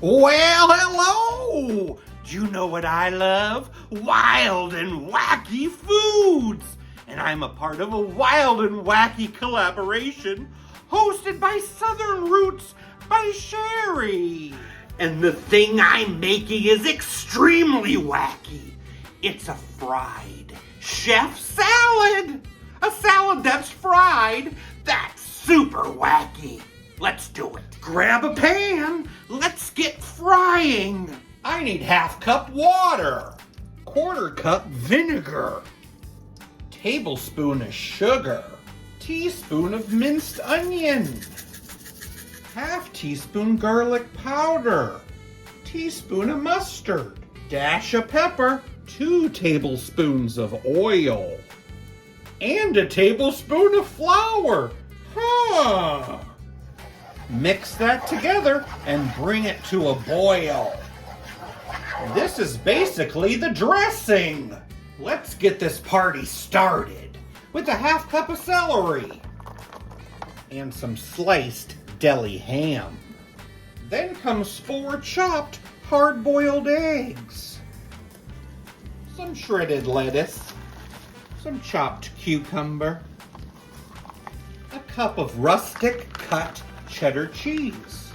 Well, hello! Do you know what I love? Wild and wacky foods! And I'm a part of a wild and wacky collaboration hosted by Southern Roots by Sheri. And the thing I'm making is extremely wacky. It's a fried chef salad. A salad that's fried. That's super wacky. Let's do it. Grab a pan. Let's get frying. I need 1/2 cup water, 1/4 cup vinegar, tablespoon of sugar, teaspoon of minced onion, 1/2 teaspoon garlic powder, teaspoon of mustard, dash of pepper, 2 tablespoons of oil, and a tablespoon of flour. Mix that together and bring it to a boil. This is basically the dressing. Let's get this party started with a 1/2 cup of celery and some sliced deli ham. Then comes 4 chopped hard-boiled eggs, some shredded lettuce, some chopped cucumber, a cup of rustic cut cheddar cheese,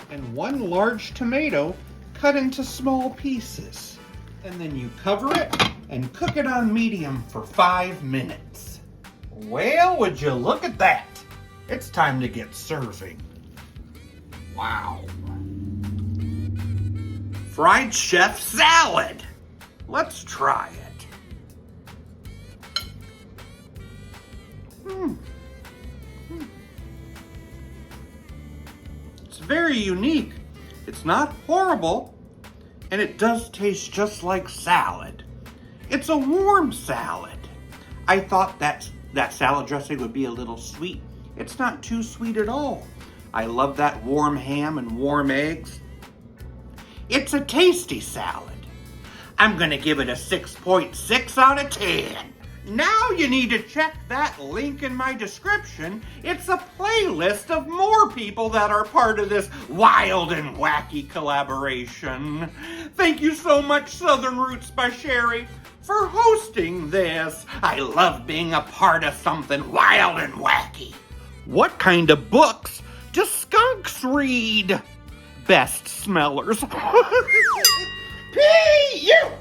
and 1 large tomato cut into small pieces. And then you cover it and cook it on medium for 5 minutes. Well, would you look at that? It's time to get serving. Wow. Fried chef salad. Let's try it. It's very unique. It's not horrible, and it does taste just like salad. It's a warm salad. I thought that salad dressing would be a little sweet. It's not too sweet at all. I love that warm ham and warm eggs. It's a tasty salad. I'm gonna give it a 6.6 out of 10. Now you need to check that link in my description. It's a playlist of more people that are part of this wild and wacky collaboration. Thank you so much, Southern Roots by Sheri, for hosting this. I love being a part of something wild and wacky. What kind of books do skunks read? Best smellers. P.U.